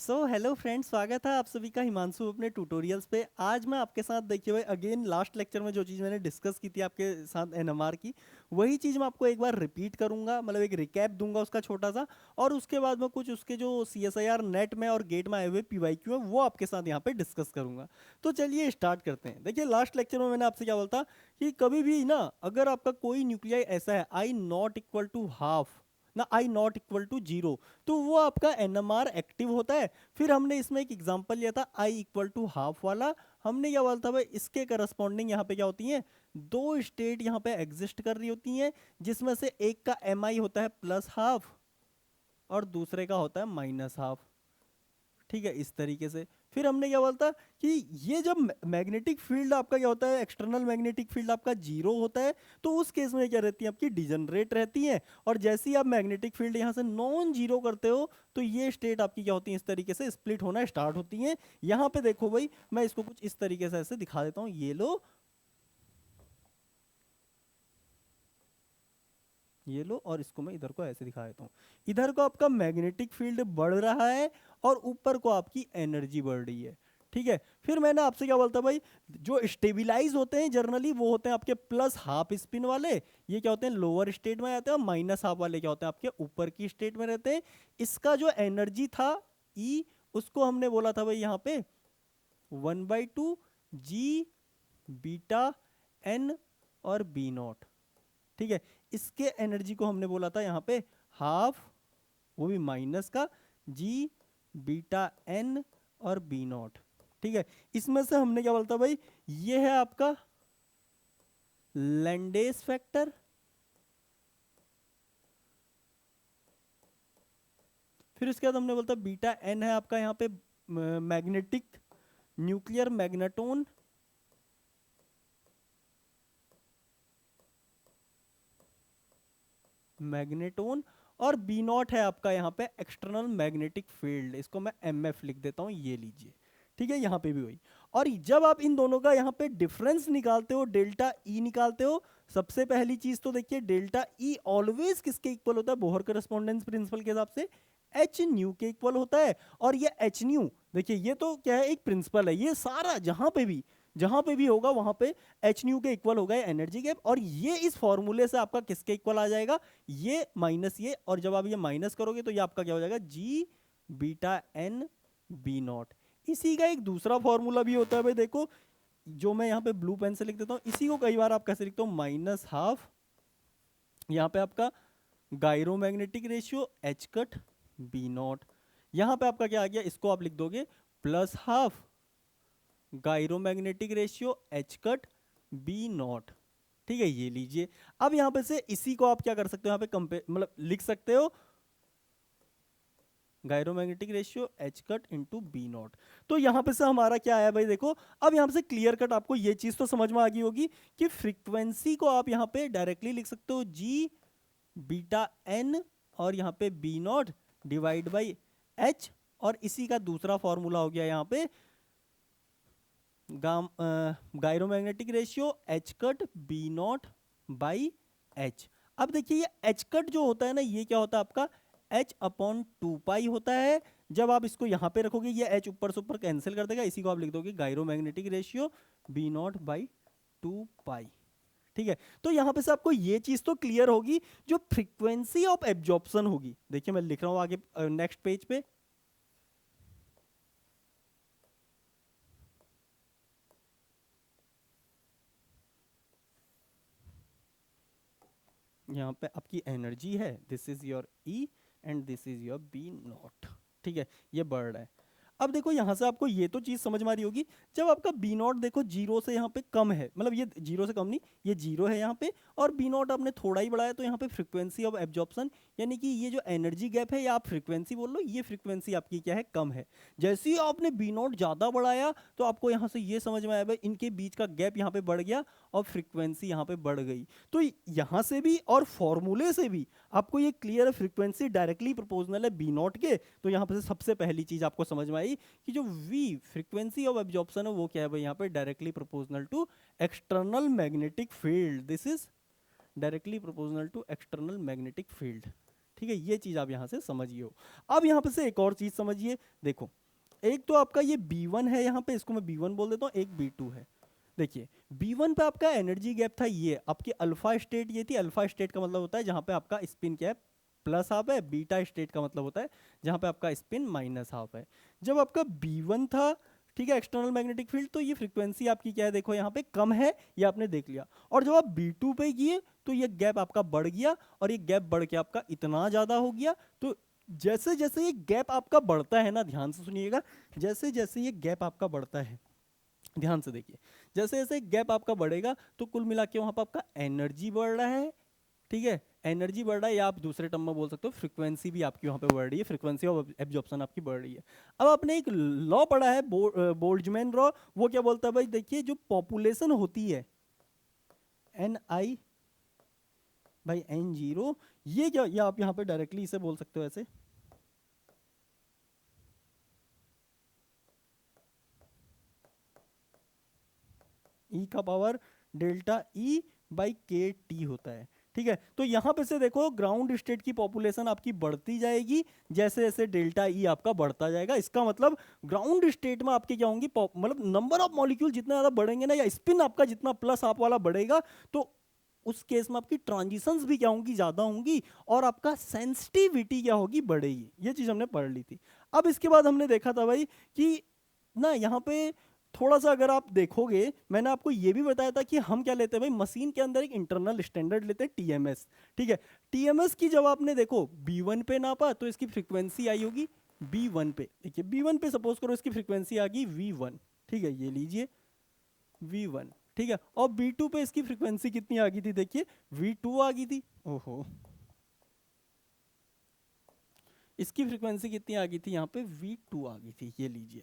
Hello friends, स्वागत है आप सभी का हिमांशु अपने ट्यूटोरियल्स पे। आज मैं आपके साथ देखिए भाई अगेन लास्ट लेक्चर में जो चीज़ मैंने डिस्कस की थी आपके साथ एनएमआर की, वही चीज़ मैं आपको एक बार रिपीट करूंगा, मतलब एक रिकैप दूंगा उसका छोटा सा। और उसके बाद में कुछ उसके जो सीएसआईआर नेट में और गेट में आए हुए पीवाईक्यू है वो आपके साथ यहाँ पे डिस्कस करूंगा। तो चलिए स्टार्ट करते हैं। देखिए लास्ट लेक्चर में मैंने आपसे क्या बोलता कि कभी भी ना, अगर आपका कोई न्यूक्लियाई ऐसा है आई नॉट इक्वल टू हाफ ना आई नॉट इक्वल टू जीरो, तो वो आपका एनएमआर एक्टिव होता है। फिर हमने इसमें एक एग्जांपल लिया था आई इक्वल टू हाफ वाला। हमने क्या बोला था भाई, इसके करस्पॉन्डिंग यहाँ पे क्या होती हैं, दो स्टेट यहाँ पे एग्जिस्ट कर रही होती हैं, जिसमें से एक का एम आई होता है प्लस हाफ और दूसरे का होता है माइनस हाफ। ठीक है, इस तरीके से। फिर हमने क्या बोलता कि ये जब मैग्नेटिक फील्ड आपका क्या होता है, एक्सटर्नल मैग्नेटिक फील्ड आपका जीरो होता है, तो उस केस में क्या रहती है, आपकी डिजनरेट रहती है। और जैसे ही आप मैग्नेटिक फील्ड यहाँ से नॉन जीरो करते हो, तो ये स्टेट आपकी क्या होती है, इस तरीके से स्प्लिट होना स्टार्ट होती है। यहाँ पे देखो भाई, मैं इसको कुछ इस तरीके से ऐसे दिखा देता हूँ, ये लो, ये लो, और इसको मैं इधर को ऐसे दिखा देता हूँ। इधर को आपका मैग्नेटिक फील्ड बढ़ रहा है और ऊपर को आपकी एनर्जी बढ़ रही है। ठीक है, फिर मैंने आपसे क्या बोलता भाई, जो स्टेबिलाईज होते हैं जनरली वो होते हैं आपके प्लस हाफ स्पिन वाले, ये क्या होते हैं लोअर स्टेट में आते हैं। और माइनस हाफ वाले क्या होते हैं, आपके ऊपर की स्टेट में रहते हैं। इसका जो एनर्जी था ई, उसको हमने बोला था भाई यहाँ पे 1/2 जी बीटा एन और बी नॉट। ठीक है, इसके एनर्जी को हमने बोला था यहाँ पे हाफ, वो भी माइनस का जी बीटा एन और बी नॉट। ठीक है, इसमें से हमने क्या बोलता भाई, ये है आपका लैंडेस फैक्टर। फिर इसके बाद हमने बोलता बीटा एन है आपका यहाँ पे मैग्नेटिक न्यूक्लियर मैग्नेटोन। मैग्नेटोन और बी नॉट है आपका यहाँ पे एक्सटर्नल मैग्नेटिक फील्ड, इसको मैं एम एफ लिख देता हूँ, ये लीजिए। ठीक है, यहाँ पे भी वही। और जब आप इन दोनों का यहाँ पे डिफरेंस निकालते हो, डेल्टा ई निकालते हो, सबसे पहली चीज तो देखिए डेल्टा ई ऑलवेज किसके इक्वल होता है, बोहर करस्पॉन्डेंस प्रिंसिपल के हिसाब से एच न्यू के इक्वल होता है। और ये एच न्यू देखिए, ये तो क्या है, एक प्रिंसिपल है, ये सारा जहां पे भी होगा वहां पे एच न्यू के इक्वल होगा एनर्जी गैप। और ये इस फॉर्मूले से आपका किसके इक्वल आ जाएगा, ये माइनस ये, और जब आप ये माइनस करोगे तो ये आपका क्या हो जाएगा, जी बीटा एन बी नॉट। इसी का एक दूसरा फॉर्मूला भी होता है भाई, देखो जो मैं यहाँ पे ब्लू पेन से लिख देता हूँ, इसी को कई बार आप कैसे लिखते हो, माइनस हाफ, यहाँ पे आपका gyromagnetic ratio H cut B naught. यहाँ पे आपका क्या आ गया, इसको आप लिख दोगे plus half gyromagnetic ratio H cut B naught. ठीक है, ये लीजिए। अब यहाँ पे से इसी को आप क्या कर सकते हो, यहाँ पे कंपेयर मतलब लिख सकते हो gyromagnetic ratio H cut into B naught. तो यहाँ पे से हमारा क्या आया भाई, देखो अब यहाँ पे से क्लियर कट आपको ये चीज तो समझ में आ गई होगी कि फ्रीक्वेंसी को आप यहाँ पे डायरेक्टली लिख सकते हो जी बीटा एन और यहाँ पे B naught divide by H. और इसी का दूसरा फॉर्मूला हो गया यहाँ पे gyromagnetic ratio H cut B naught by H. अब देखिए ये एच कट जो होता है ना, ये क्या होता है आपका एच अपॉन टू पाई होता है। जब आप इसको यहाँ पे रखोगे, ये एच ऊपर से ऊपर कैंसिल कर देगा, इसी को आप लिख दोगे gyromagnetic ratio B naught by two pi. ठीक है, तो यहाँ पे से आपको ये चीज तो क्लियर होगी, जो फ्रीक्वेंसी ऑफ एब्जॉर्प्शन होगी। देखिए मैं लिख रहा हूँ आगे नेक्स्ट पेज पे, यहाँ पे आपकी एनर्जी है, this is your E and this is your B naught. ठीक है, ये बढ़ रहा है। अब देखो यहाँ से आपको ये तो चीज समझ में आ रही होगी, जब आपका बी नॉट देखो जीरो से यहाँ पे कम है, मतलब ये जीरो से कम नहीं, ये जीरो है यहाँ पे, और बी नॉट आपने थोड़ा ही बढ़ाया, तो यहाँ पे फ्रीक्वेंसी ऑफ एब्जॉर्प्शन यानी कि ये जो एनर्जी गैप है, या आप फ्रीक्वेंसी बोल लो, ये फ्रीक्वेंसी आपकी क्या है, कम है। जैसे ही आपने बी नॉट ज्यादा बढ़ाया, तो आपको यहाँ से ये समझ में आया भाई, इनके बीच का गैप यहाँ पे बढ़ गया और फ्रीक्वेंसी यहाँ पे बढ़ गई। तो यहाँ से भी और फॉर्मूले से भी आपको ये क्लियर है, फ्रीक्वेंसी डायरेक्टली प्रोपोर्शनल है बी नॉट के। तो यहाँ पे सबसे पहली चीज आपको समझ में आई कि जो वी फ्रीक्वेंसी ऑफ एब्जॉर्प्शन है वो क्या है भाई, यहाँ पे directly proportional to external magnetic field, this is directly proportional to external magnetic field. ठीक है, ये चीज आप यहाँ से समझिए हो। अब यहाँ पे से एक और चीज समझिए, देखो एक तो आपका ये B1 है, यहाँ पे इसको मैं B1 बोल देता हूँ, एक B2 है। देखिए B1 पे आपका एनर्जी गैप था, ये आपकी अल्फा स्टेट ये थी। अल्फा स्टेट का मतलब होता है जहाँ पे आपका स्पिन क्या है, प्लस हाफ है। बीटा स्टेट का मतलब होता है जहाँ पे आपका स्पिन माइनस हाफ है। जब आपका B1 था, ठीक है, एक्सटर्नल मैग्नेटिक फील्ड, तो ये फ्रीक्वेंसी आपकी क्या है, देखो यहाँ पे कम है, ये आपने देख लिया। और जब आप B2 पे किए तो ये गैप आपका बढ़ गया, और ये गैप बढ़ के आपका इतना ज्यादा हो गया। तो जैसे जैसे ये गैप आपका बढ़ता है ना, ध्यान से सुनिएगा, जैसे जैसे ये गैप आपका बढ़ता है, ध्यान से देखिए, जैसे जैसे गैप आपका बढ़ेगा तो कुल मिला के वहां पर आपका एनर्जी बढ़ रहा है, ठीक है, एनर्जी बढ़ रहा है, या आप दूसरे टर्म में बोल सकते हो फ्रीक्वेंसी भी आपकी वहां पे बढ़ रही है, फ्रीक्वेंसी ऑफ एब्जॉर्प्शन आपकी बढ़ रही है। अब आपने एक लॉ पढ़ा है, बोल्ट्जमैन लॉ, वो क्या बोलता है भाई, देखिए जो पॉपुलेशन होती है NI बाई N0, ये क्या, ये आप यहाँ पे डायरेक्टली इसे बोल सकते हो ऐसे, E का power delta E by KT होता है, ठीक है। तो यहाँ पे से देखो ग्राउंड स्टेट की पॉपुलेशन आपकी बढ़ती जाएगी जैसे जैसे डेल्टा E आपका बढ़ता जाएगा। इसका मतलब ग्राउंड स्टेट में आपके क्या होंगी, मतलब नंबर ऑफ मॉलिक्यूल जितना ज्यादा बढ़ेंगे ना, या स्पिन आपका जितना प्लस आप वाला बढ़ेगा, तो उस केस में आपकी ट्रांजिशंस भी क्या होंगी, ज्यादा होंगी, और आपका सेंसिटिविटी क्या होगी, बढ़ेगी। ये चीज हमने पढ़ ली थी। अब इसके बाद हमने देखा था भाई कि ना यहाँ पे थोड़ा सा अगर आप देखोगे, मैंने आपको ये भी बताया था कि हम क्या लेते हैं भाई, मशीन के अंदर एक इंटरनल स्टैंडर्ड लेते हैं TMS, ठीक है। TMS की जब आपने देखो B1 पे नापा तो इसकी फ्रीक्वेंसी आई होगी B1 पे, देखिए B1 पे सपोज करो इसकी फ्रीक्वेंसी आ गई V1, ठीक है, ये लीजिए V1, ठीक है। और B2 पे इसकी फ्रीक्वेंसी कितनी आ गई थी, देखिए V2 आ गई थी। ओहो, इसकी फ्रीक्वेंसी कितनी आ गई थी, यहाँ पे V2 आ गई थी, ये लीजिए,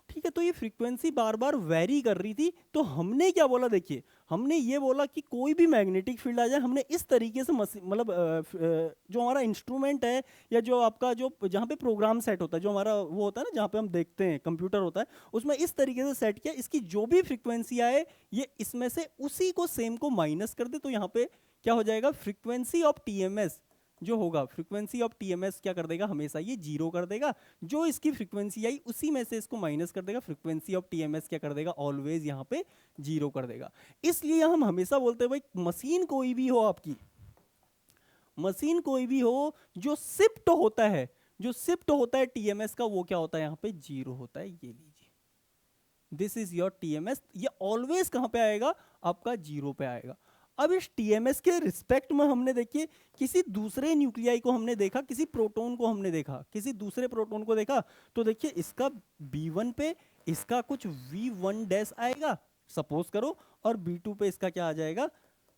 ठीक है। तो ये फ्रीक्वेंसी बार बार वेरी कर रही थी, तो हमने क्या बोला, देखिए हमने ये बोला कि कोई भी मैग्नेटिक फील्ड आ जाए, हमने इस तरीके से मतलब जो हमारा इंस्ट्रूमेंट है, या जो आपका जो जहाँ पे प्रोग्राम सेट होता है, जो हमारा वो होता है ना, जहाँ पे हम देखते हैं कंप्यूटर होता है, उसमें इस तरीके से सेट किया, इसकी जो भी फ्रीक्वेंसी आए ये इसमें से उसी को सेम को माइनस कर दे, तो यहाँ पे क्या हो जाएगा, फ्रीक्वेंसी ऑफ TMS जो होगा, फ्रीक्वेंसी ऑफ TMS क्या कर देगा, हमेशा ये जीरो कर देगा। जो इसकी फ्रीक्वेंसी आई उसी में से इसको माइनस कर देगा, फ्रीक्वेंसी ऑफ TMS क्या कर देगा, ऑलवेज यहाँ पे जीरो कर देगा। इसलिए हम हमेशा बोलते हैं भाई, मशीन कोई भी हो आपकी, मशीन कोई भी हो जो शिफ्ट होता है, जो शिफ्ट होता है TMS का, वो क्या होता है, यहाँ पे जीरो होता है। ये लीजिए, दिस इज योर TMS, ये ऑलवेज कहाँ पे आएगा, आपका जीरो पे आएगा। अब इस TMS के रिस्पेक्ट में हमने देखिए किसी दूसरे न्यूक्लियाई को हमने देखा, किसी प्रोटॉन को हमने देखा, किसी दूसरे प्रोटॉन को देखा, तो देखिए इसका B1 पे इसका कुछ V1 डैश आएगा सपोज करो, और B2 पे इसका क्या आ जाएगा,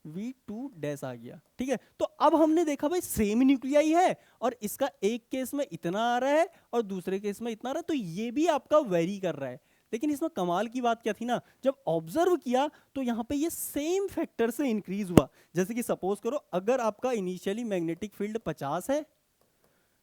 V2 डैश आ गया, ठीक है। तो अब हमने देखा भाई सेम न्यूक्लियाई है, और इसका एक केस में इतना आ रहा है और दूसरे केस में इतना आ रहा है, तो ये भी आपका वेरी कर रहा है। लेकिन इसमें कमाल की बात क्या थी ना, जब ऑब्जर्व किया तो यहाँ पे ये सेम फैक्टर से इंक्रीज हुआ। जैसे कि सपोज करो अगर आपका इनिशियली मैग्नेटिक फील्ड 50 है,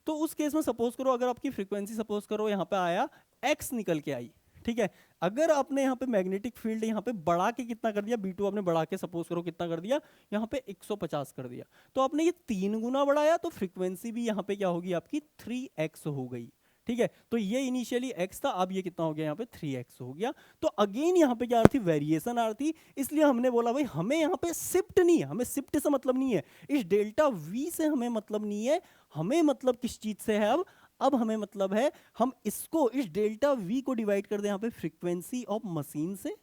तो उस केस में सपोज करो अगर आपकी फ्रीक्वेंसी सपोज करो यहाँ पे आया x निकल के आई, ठीक है। अगर आपने यहाँ पे मैग्नेटिक फील्ड यहाँ पे बढ़ा के कितना कर दिया, B2 आपने बढ़ा के सपोज करो कितना कर दिया, यहाँ पे 150 कर दिया, तो आपने ये 3 गुना बढ़ाया, तो फ्रीक्वेंसी भी यहाँ पे क्या होगी आपकी 3x हो गई, ठीक है। तो ये इनिशियली x था, अब ये कितना हो गया, यहाँ पे 3x हो गया। तो अगेन यहाँ पे क्या आ रही थी, वेरिएशन आ रही थी। इसलिए हमने बोला भाई हमें यहाँ पे शिफ्ट नहीं है, हमें शिफ्ट से मतलब नहीं है, इस डेल्टा V से हमें मतलब नहीं है, हमें मतलब किस चीज से है, अब हमें मतलब है हम इसको, इस डेल्टा V को डिवाइड कर दें यहाँ पे फ्रीक्वेंसी ऑफ मशीन से।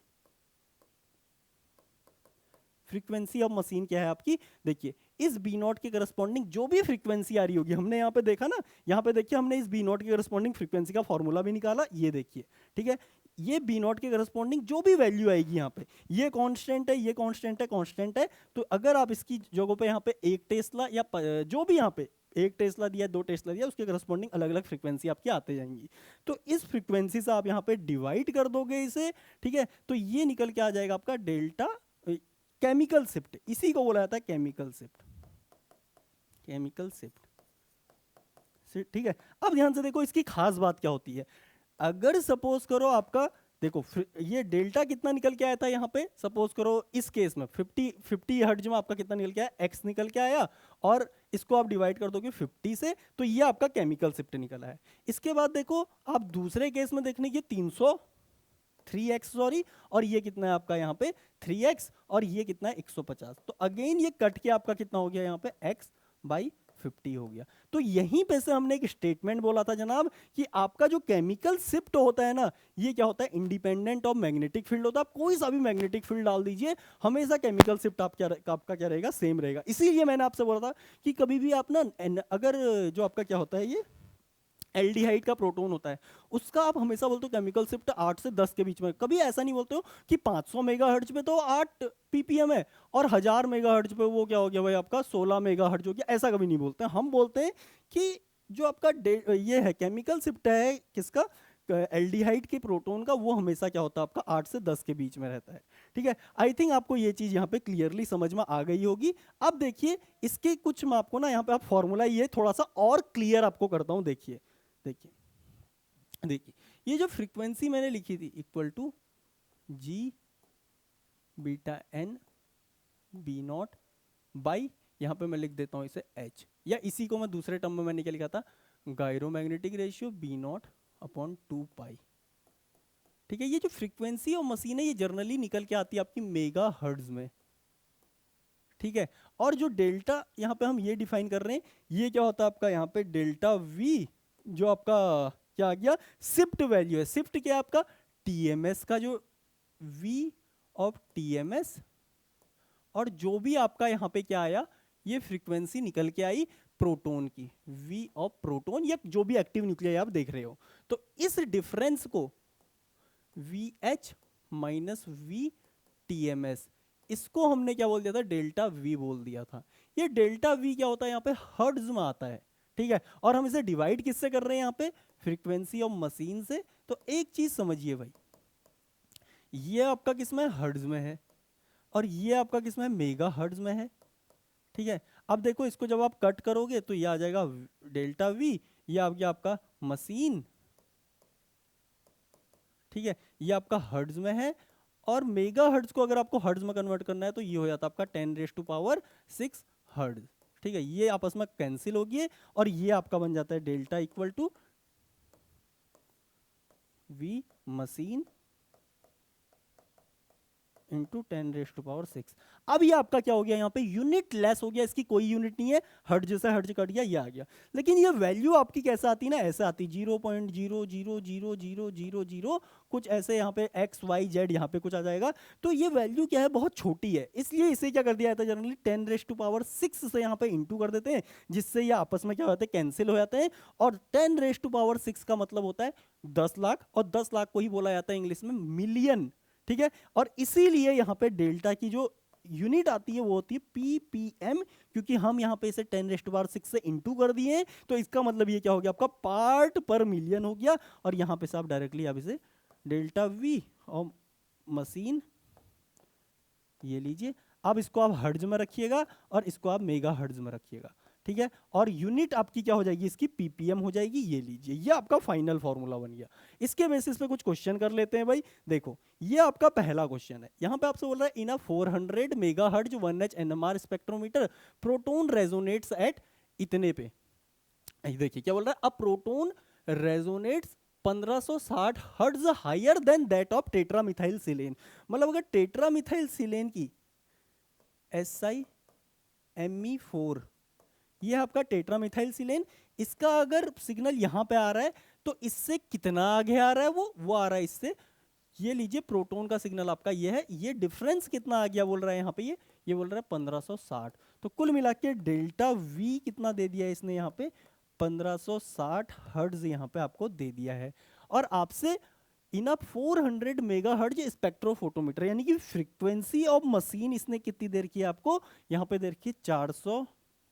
फ्रीक्वेंसी ऑफ मशीन क्या है आपकी, देखिए इस B0 के करस्पॉन्डिंग जो भी फ्रीक्वेंसी आ रही होगी, हमने यहाँ पे देखा ना, यहाँ पे देखिए हमने इस B0 के करस्पॉन्डिंग फ्रीक्वेंसी का फॉर्मूला भी निकाला, ये देखिए, ठीक है। ये B0 के करस्पॉन्डिंग जो भी वैल्यू आएगी यहाँ पे, ये कांस्टेंट है, ये कांस्टेंट है, कांस्टेंट है, तो अगर आप इसकी जगह पे यहाँ पे 1 टेस्ला या जो भी यहाँ पे 1 टेस्ला दिया, 2 टेस्ला दिया, उसके करस्पॉन्डिंग अलग अलग फ्रीक्वेंसी आपकी आते जाएंगी। तो इस फ्रीक्वेंसी से आप यहाँ पे डिवाइड कर दोगे इसे, ठीक है, तो ये निकल के आ जाएगा आपका डेल्टा केमिकल शिफ्ट, इसी को बोला जाता है केमिकल शिफ्ट, केमिकल शिफ्ट, ठीक है। अब ध्यान से देखो इसकी खास बात क्या होती है, अगर सपोज करो आपका देखो ये डेल्टा कितना निकल के आया था यहाँ पे, सपोज करो इस केस में 50 हर्ट्ज में आपका कितना निकल के आया, एक्स निकल के आया, और इसको आप डिवाइड कर दोगे 50 से, तो ये आपका केमिकल शिफ्ट निकला है। इसके बाद देखो आप दूसरे केस में देखने की 3x सॉरी, और ये कितना है आपका यहाँ पे 3x, और ये कितना है 150, तो अगेन ये कट के आपका कितना हो गया यहाँ पे x बाई 50 हो गया। तो यहीं पे से हमने एक स्टेटमेंट बोला था जनाब कि आपका जो केमिकल शिफ्ट होता है ना, ये क्या होता है, इंडिपेंडेंट ऑफ मैग्नेटिक फील्ड होता है। आप कोई सा भी मैग्नेटिक फील्ड डाल दीजिए, हमेशा केमिकल शिफ्ट आपका क्या रहेगा, सेम रहेगा। इसीलिए मैंने आपसे बोला था कि कभी भी आप ना अगर जो आपका क्या होता है, ये एल्डिहाइड का प्रोटॉन होता है, उसका आप हमेशा बोलते हो केमिकल शिफ्ट 8 से 10 के बीच में, कभी ऐसा नहीं बोलते हो कि 500 मेगाहर्ट्ज पे तो 8 पीपीएम है और 1000 मेगाहर्ट्ज पे वो क्या हो गया भाई आपका 16 मेगाहर्ट्ज हो गया, ऐसा कभी नहीं बोलते हैं। हम बोलते हैं कि जो आपका ये है केमिकल शिफ्ट है किसका, एल्डिहाइड के प्रोटॉन का, वो हमेशा क्या होता है आपका 8 से 10 के बीच में रहता है। ठीक है, आई थिंक आपको ये चीज यहाँ पे क्लियरली समझ में आ गई होगी। अब देखिए इसके कुछ मैं आपको ना यहाँ पे आप फॉर्मूला ये थोड़ा सा और क्लियर आपको करता हूँ। देखिए देखिए देखिए, ये जो फ्रीक्वेंसी मैंने लिखी थी equal to G beta N B naught by, यहाँ पे मैं लिख देता हूँ इसे एच, या इसी को मैं दूसरे टर्म में मैंने क्या लिखा था, gyromagnetic ratio B naught upon 2 pi. ठीक है, ये जो फ्रीक्वेंसी और मशीन है ये जनरली निकल के आती है आपकी मेगा हर्ट्ज में। ठीक है, और जो डेल्टा यहाँ पे हम ये डिफाइन कर रहे हैं, ये क्या होता है आपका यहाँ पे डेल्टा वी, जो आपका क्या आ गया, शिफ्ट वैल्यू है। शिफ्ट क्या है आपका, टीएमएस का जो वी ऑफ टीएमएस, और जो भी आपका यहाँ पे क्या आया, ये फ्रीक्वेंसी निकल के आई प्रोटॉन की, वी ऑफ प्रोटॉन, या जो भी एक्टिव न्यूक्लियाई आप देख रहे हो। तो इस डिफरेंस को V H minus V TMS, इसको हमने क्या बोल दिया था, डेल्टा वी बोल दिया था। ये डेल्टा वी क्या होता है यहाँ पे, हर्ट्ज में आता है। ठीक है, और हम इसे डिवाइड किससे कर रहे हैं यहाँ पे, फ्रीक्वेंसी ऑफ मशीन से। तो एक चीज समझिए भाई, ये आपका किसमें है, हर्ट्ज में है, और ये आपका किसमें है, मेगा हर्ट्ज में है। ठीक है, अब देखो इसको जब आप कट करोगे तो ये आ जाएगा डेल्टा वी, ये आ गया आपका मशीन। ठीक है, ये आपका हर्ट्ज में है, और मेगा हर्ट्ज को अगर आपको हर्ट्ज में कन्वर्ट करना है तो ये हो जाता है आपका 10⁻⁶ हर्ट्ज। ठीक है, ये आपस में कैंसिल होगी, और ये आपका बन जाता है delta equal to V machine into 10⁻⁶। अब ये आपका क्या हो गया, यहाँ पे यूनिट लेस हो गया, इसकी कोई यूनिट नहीं है, हर्ट्ज से हर्ट्ज कट गया, ये आ गया। लेकिन ये वैल्यू आपकी कैसे आती है ना, ऐसे आती 0.00000 कुछ ऐसे, यहाँ पे एक्स वाई जेड यहाँ पे कुछ आ जाएगा। तो ये वैल्यू क्या है, बहुत छोटी है, इसलिए इसे क्या कर दिया जाता है जनरली 10⁻⁶ से यहाँ पे इंटू कर देते हैं, जिससे ये आपस में क्या होता है, कैंसिल हो जाते हैं। और 10⁻⁶ का मतलब होता है 10 लाख, और 10 लाख को ही बोला जाता है इंग्लिश में मिलियन। ठीक है, और इसीलिए यहाँ पे डेल्टा की जो यूनिट आती है वो होती है पीपीएम, क्योंकि हम यहाँ पे इसे 10⁻⁶ से इंटू कर दिए हैं। तो इसका मतलब ये क्या हो गया आपका, पार्ट पर मिलियन हो गया। और यहाँ पे से आप डायरेक्टली आप इसे डेल्टा वी और मशीन, ये लीजिए, अब इसको आप हर्ट्ज में रखिएगा और इसको आप मेगा हर्ट्ज में रखिएगा। ठीक है, और यूनिट आपकी क्या हो जाएगी, इसकी पीपीएम हो जाएगी। ये लीजिए, ये आपका फाइनल फॉर्मूला बन गया। इसके बेसिस पे कुछ क्वेश्चन कर लेते हैं भाई। देखो ये आपका पहला क्वेश्चन है, यहाँ पे आपसे बोल रहा है in a 400 megahertz 1H NMR spectrometer proton resonates at इतने पे। देखिए क्या बोल रहा है, a proton resonates 1560 hertz higher than that of tetramethyl silane. मतलब अगर टेट्रामिथाइल सिलेन की SiMe4, ये आपका टेट्रामिथाइल सिलेन, इसका अगर सिग्नल यहाँ पे आ रहा है तो इससे कितना आगे आ रहा है, वो आ रहा है इससे, ये लीजिए प्रोटॉन का सिग्नल आपका ये है, ये डिफरेंस कितना आ गया बोल रहा है यहाँ पे, ये बोल रहा है 1560। तो कुल मिला के डेल्टा वी कितना दे दिया है इसने यहाँ पे, 1560 हर्ट्ज यहाँ पे आपको दे दिया है। और आपसे इन 400 मेगाहर्ट्ज स्पेक्ट्रोफोटोमीटर, यानी कि फ्रीक्वेंसी ऑफ मशीन इसने कितनी देर की है आपको, यहाँ पे देर की 400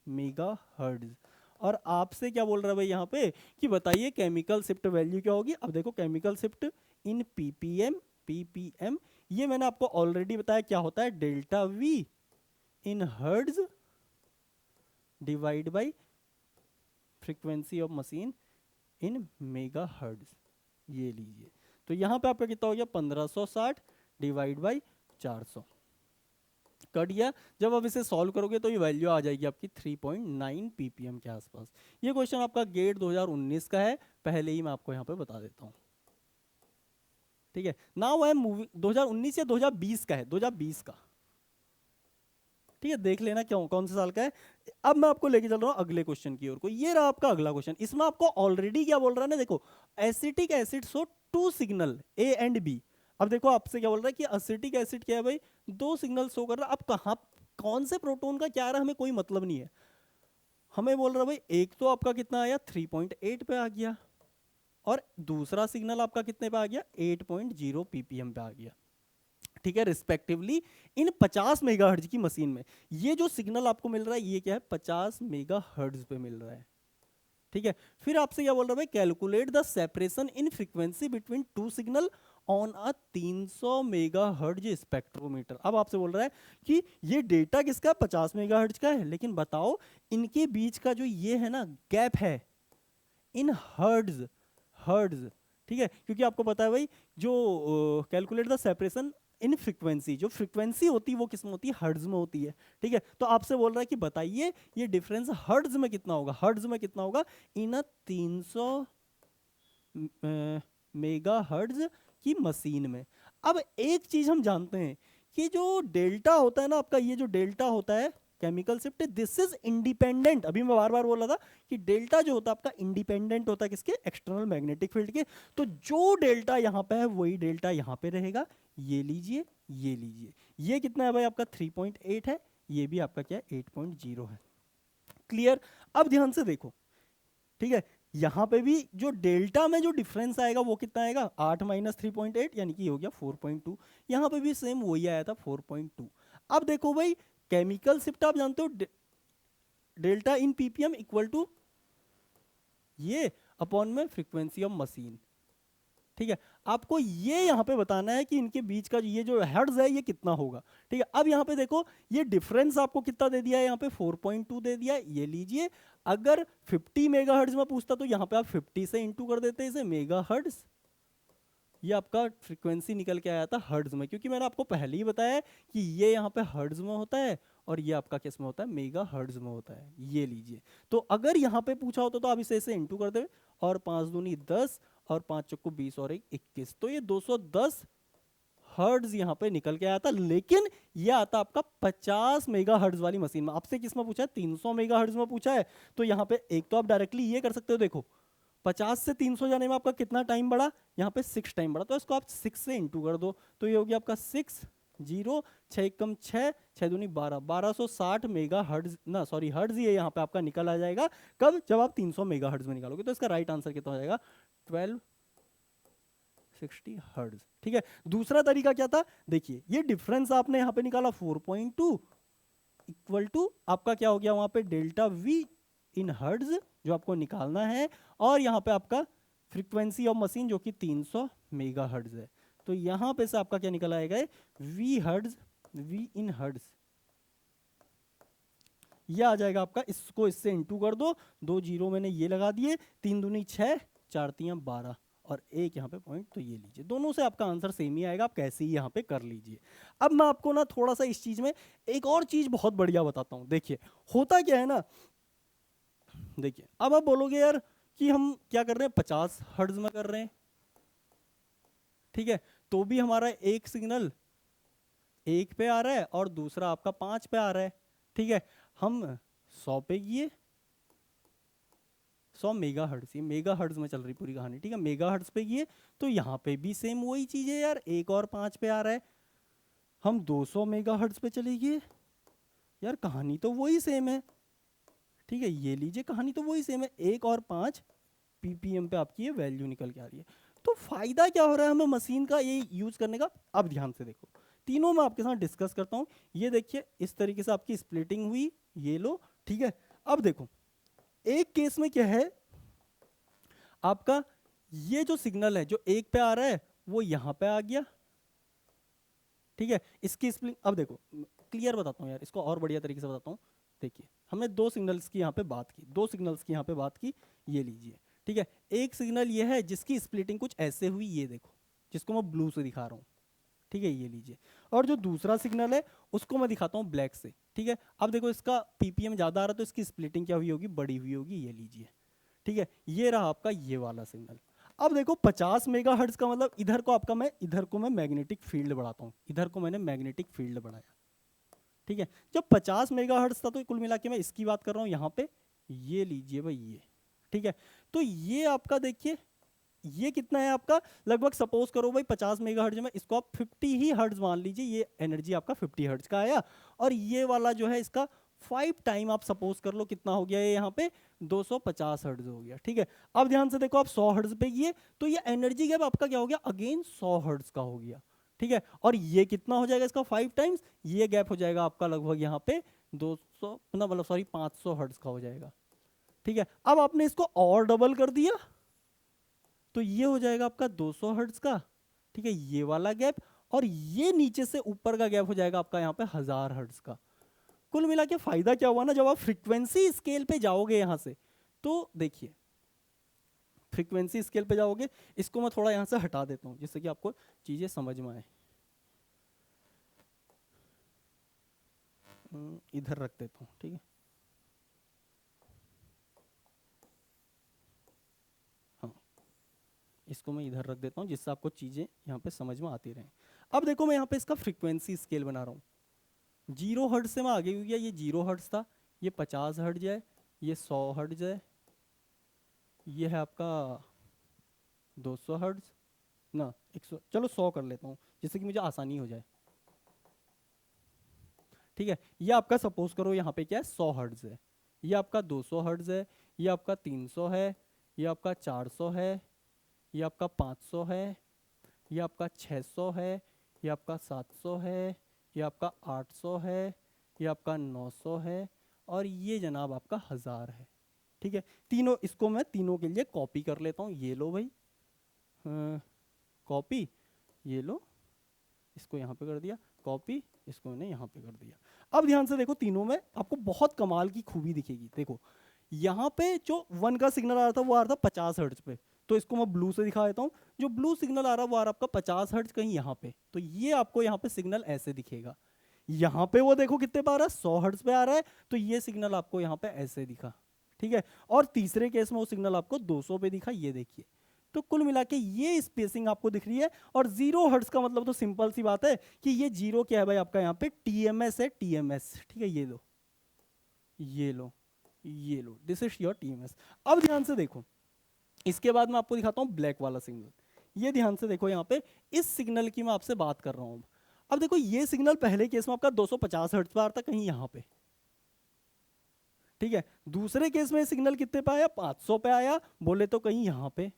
मेगाहर्ट्ज। और आपसे क्या बोल रहा है भाई यहाँ पे कि बताइए केमिकल शिफ्ट वैल्यू क्या होगी। अब देखो केमिकल शिफ्ट इन पीपीएम, ये मैंने आपको ऑलरेडी बताया क्या होता है, delta we in hertz divide by frequency of machine in megahertz. ये लीजिए, तो यहाँ पे आपका कितना हो गया 1560 डिवाइड बाई 400 कट गया। जब आप इसे सॉल्व करोगे तो ये वैल्यू आ जाएगी आपकी 3.9 ppm के आसपास। ये क्वेश्चन आपका गेट 2019 का है, पहले ही मैं आपको यहाँ पे बता देता हूँ। ठीक है, नाउ आई एम मूविंग 2019 या 2020 का है, 2020 का। ठीक है, देख लेना क्यों कौन से साल का है। अब मैं आपको लेके चल रहा हूँ अगले क्वेश्चन की ओर को। ये रहा आपका अगला क्वेश्चन। इसमें आपको ऑलरेडी क्या बोल रहा है ना, देखो acetic acid so two signal A and B. अब देखो आपसे क्या बोल रहा है कि एसिटिक एसिड क्या है भाई, दो सिग्नल शो कर रहा है। अब कहाँ कौन से प्रोटोन का क्या आ रहा है हमें कोई मतलब नहीं है। हमें बोल रहा है भाई एक तो आपका कितना आया 3.8 पे आ गया, और दूसरा सिग्नल आपका कितने पे आ गया 8.0 ppm पे आ गया। ठीक है, रिस्पेक्टिवली इन 50 मेगाहर्ट्ज की मशीन में ये जो सिग्नल आपको मिल रहा है ये क्या है 50 मेगाहर्ट्ज पे मिल रहा है। ठीक है, फिर आपसे क्या बोल रहा है भाई, calculate the separation in frequency between two signal on a 300 megahertz spectrometer. अब आपसे बोल रहा है कि ये डेटा किसका 50 मेगाहर्ट्ज का है, लेकिन बताओ इनके बीच का जो ये है ना गैप है इन हर्ट्ज, हर्ट्ज। ठीक है, क्योंकि आपको पता है भाई जो calculate the separation in frequency, जो फ्रीक्वेंसी होती है वो किस में होती है हर्ट्ज में होती है। ठीक है, तो आपसे बोल रहा है कि बताइए ये डिफरेंस हर्ट्ज में कितना होगा, हर्ट्ज में कितना होगा इन 300 मेगा हर्ट्ज की मशीन में। अब एक चीज हम जानते हैं कि जो डेल्टा होता है ना आपका, ये जो डेल्टा होता है chemical shift, this is independent. अभी मैं बार बार बोल रहा था कि डेल्टा जो होता है आपका इंडिपेंडेंट होता है किसके, एक्सटर्नल मैग्नेटिक फील्ड के। तो जो डेल्टा यहाँ पे है वही डेल्टा यहाँ पे रहेगा। ये लीजिए, ये लीजिए, ये कितना है भाई आपका 3.8 है, ये भी आपका क्या है 8.0 है। क्लियर। अब ध्यान से देखो, ठीक है, यहां पे भी जो डेल्टा में जो डिफरेंस आएगा वो कितना आएगा 8 माइनस 3.8 यानी कि हो गया 4.2। यहां पे भी सेम वही आया था 4.2। अब देखो भाई केमिकल शिफ्ट आप जानते हो delta in ppm equal to ये अपॉन में फ्रीक्वेंसी ऑफ मशीन। ठीक है, आपको ये यहाँ पे बताना है कि इनके बीच का ये जो हर्ट्ज है ये कितना होगा। ठीक है, अब यहाँ पे देखो ये डिफरेंस आपको कितना दे दिया है, यहाँ पे 4.2 दे दिया है। ये लीजिए, अगर 50 मेगाहर्ट्ज में पूछता तो यहाँ पे आप 50 से इंटू कर देते इसे मेगाहर्ट्ज, ये आपका फ्रीक्वेंसी निकल के आया था हर्ट्ज में, क्योंकि मैंने आपको पहले ही बताया कि ये यहाँ पे हर्ट्ज में होता है और ये आपका किस में होता है मेगा हर्ट्ज में होता है। ये लीजिए, तो अगर यहाँ पे पूछा होता तो आप इसे इंटू कर दे, और 5 दूनी 10 और 5 चक्कू 20 और 1 21, तो ये 210 हर्ट्ज यहाँ पे निकल के आया था। लेकिन ये आता आपका 50 मेगा हर्ट्ज वाली मशीन में। आपसे किस में पूछा है 300 मेगा हर्ट्ज में पूछा है। तो यहाँ पे एक तो आप डायरेक्टली ये कर सकते हो, देखो 50 से 300 जाने में आपका कितना टाइम बढ़ा, यहाँ पे 6 टाइम बढ़ा, तो इसको आप 6 से इंटू कर दो, तो ये हो गया आपका 6 0 6 कम 6 6 दूनी 12 1260 मेगा हर्ट्ज ना सॉरी हर्ट्ज ये यहाँ पे आपका निकल आ जाएगा। कब, जब आप 300 मेगा हर्ट्ज में निकालोगे। तो इसका राइट आंसर कितना हो जाएगा 1260 हर्ट्ज। ठीक है, दूसरा तरीका क्या था, देखिए ये डिफरेंस आपने यहाँ पे निकाला 4.2 इक्वल टू आपका क्या हो गया वहां पे डेल्टा वी इन हर्ट्ज जो आपको निकालना है, और यहाँ पे आपका फ्रीक्वेंसी ऑफ मशीन जो कि 300 मेगा हर्ट्ज है। तो यहाँ पे से आपका क्या निकल आएगा V hertz, V in hertz, ये आ जाएगा आपका। इसको इससे इंटू कर दो, 2 जीरो मैंने ये लगा दिए, 3 दूनी 6 4 3 12 और एक यहाँ पे पॉइंट, तो ये लीजिए, दोनों से आपका आंसर सेम ही आएगा। आप कैसे ही यहाँ पे कर लीजिए। अब मैं आपको ना थोड़ा सा इस चीज में एक और चीज बहुत बढ़िया बताता हूँ। देखिए होता क्या है ना, देखिए अब आप बोलोगे यार कि हम क्या कर रहे हैं 50 हर्ट्ज में कर रहे हैं, ठीक है, तो भी हमारा एक सिग्नल 1 पे आ रहा है और दूसरा आपका 5 पे आ रहा है। ठीक है, हम 100 पे किए, 100 मेगा हर्ट्ज, ये मेगा हर्ट्ज में चल रही पूरी कहानी। ठीक है, मेगा हर्ट्ज पे किए तो यहाँ पे भी सेम वही चीज है यार, 1 और 5 पे आ रहा है। हम 200 मेगा हर्ट्ज पे चले गए, यार कहानी तो वही सेम है। ठीक है, ये लीजिए, कहानी तो वही सेम है, 1 और 5 पीपीएम पे आपकी ये वैल्यू निकल के आ रही है। तो फायदा क्या हो रहा है हमें मशीन का ये यूज करने का। अब ध्यान से देखो, तीनों मैं आपके साथ डिस्कस करता हूँ। ये देखिए इस तरीके से आपकी स्प्लिटिंग हुई, ये लो। ठीक है, अब देखो एक केस में क्या है आपका, ये जो सिग्नल है जो 1 पे आ रहा है वो यहाँ पे आ गया। ठीक है, इसकी स्प्लिट, अब देखो क्लियर बताता हूँ यार, इसको और बढ़िया तरीके से बताता हूँ। देखिए हमने 2 सिग्नल्स की यहाँ पे बात की, 2 सिग्नल्स की यहाँ पे बात की, ये लीजिए। ठीक है, एक सिग्नल ये है जिसकी स्प्लिटिंग कुछ ऐसे हुई, ये देखो जिसको मैं ब्लू से दिखा रहा हूँ, ठीक है, ये लीजिए। और जो दूसरा सिग्नल है उसको मैं दिखाता हूँ ब्लैक से, ठीक है। अब देखो इसका पीपीएम ज़्यादा आ रहा है तो इसकी स्प्लिटिंग क्या हुई होगी, बड़ी हुई होगी, ये लीजिए, ठीक है। ये रहा आपका ये वाला सिग्नल। अब देखो 50 मेगाहर्ट्ज का मतलब इधर को आपका इधर को मैं मैग्नेटिक फील्ड बढ़ाता हूँ, इधर को मैंने मैग्नेटिक फील्ड बढ़ाया, ठीक है। जब 50 मेगाहर्ट्ज था तो कुल मिला के मैं इसकी बात कर रहा हूँ यहाँ पे, ये लीजिए भाई ये, ठीक है। तो ये आपका देखिए ये कितना है आपका, लगभग सपोज करो भाई 50 मेगाहर्ट्ज में, इसको आप 50 ही हर्ट्ज मान लीजिए, ये एनर्जी आपका 50 हर्ट्ज का आया। और ये वाला जो है इसका 5 टाइम आप सपोज कर लो कितना हो गया, ये यहाँ पे 250 हर्ट्ज हो गया, ठीक है। अब ध्यान से देखो आप 100 हर्ट्ज पे ये, तो ये एनर्जी गैप आपका क्या हो गया, अगेन 100 हर्ट्ज का हो गया, ठीक है। और ये कितना हो जाएगा इसका 5 टाइम्स, ये गैप हो जाएगा आपका लगभग यहाँ पे 200 मतलब सॉरी 500 हर्ट्ज का हो जाएगा, ठीक है। अब आपने इसको और डबल कर दिया तो ये हो जाएगा आपका 200 हर्ट्ज का, ठीक है, ये वाला गैप। और ये नीचे से ऊपर का गैप हो जाएगा आपका यहाँ पे 1000 हर्ट्ज का। कुल मिला के फायदा क्या हुआ ना, जब आप फ्रीक्वेंसी स्केल पे जाओगे यहां से, तो देखिए फ्रीक्वेंसी स्केल पे जाओगे, इसको मैं थोड़ा यहां से हटा देता हूं जिससे कि आपको चीजें समझ में आए। इधर रख देता हूं, ठीक है। हाँ, इसको मैं इधर रख देता हूं जिससे आपको चीजें यहाँ पे समझ में आती रहें। अब देखो मैं यहाँ पे इसका फ्रीक्वेंसी स्केल बना रहा हूँ, 0 हर्ट्ज से मैं आगे हो गया, ये 0 हर्ट्ज था, ये 50 हर्ट्ज है, ये 100 हर्ट्ज है, ये है आपका 200 हर्ट्ज ना 100, चलो 100 कर लेता हूँ जिससे कि मुझे आसानी हो जाए, ठीक है। ये आपका सपोज करो यहाँ पे क्या है 100 हर्ट्ज है, ये आपका 200 हर्ट्ज है, ये आपका 300 है, ये आपका 400 है, ये आपका 500 है, ये आपका 600 है, ये आपका 700 है, ये आपका 800 है, ये आपका 900 है, और ये जनाब आपका 1000 है, ठीक है। तीनों, इसको मैं तीनों के लिए कॉपी कर लेता हूँ, ये लो भाई कॉपी, ये लो, इसको यहाँ पे कर दिया कॉपी, इसको मैंने यहाँ पे कर दिया। अब ध्यान से देखो तीनों में आपको बहुत कमाल की खूबी दिखेगी। देखो यहाँ पे जो 1 का सिग्नल आ रहा था वो आ रहा था 50 हर्ट्ज पे, तो इसको मैं ब्लू से दिखा देता हूँ। जो ब्लू सिग्नल आ रहा है वो आ रहा है आपका 50 हर्ट्ज कहीं यहाँ पे, तो ये आपको यहाँ पे सिग्नल ऐसे दिखेगा। यहाँ पे वो देखो कितने पे आ रहा है, 100 हर्ट्ज पे आ रहा है, तो ये सिग्नल आपको यहाँ पे ऐसे दिखा, ठीक है। और तीसरे केस में वो सिग्नल आपको 200 पे दिखा, ये देखिए। तो कुल मिला के ये स्पेसिंग आपको दिख रही है। और 0 हर्ट्ज का मतलब तो सिंपल सी बात है कि ये 0 क्या है भाई आपका यहाँ पे टीएमएस है, टीएमएस, ठीक है। ये लो, ये लो, ये लो, दिस इज योर टीएमएस। अब ध्यान से देखो, इसके बाद मैं आपको दिखाता हूँ ब्लैक वाला सिग्नल। ये ध्यान से देखो यहाँ पे, इस सिग्नल की मैं आपसे बात कर रहा हूँ। अब देखो ये सिग्नल पहले केस में आपका 250 हर्ट्ज पे आ रहा था कहीं यहाँ पे, ठीक है। दूसरे केस में सिग्नल कितने पे आया, 500 पे आया, बोले तो कहीं यहाँ पे।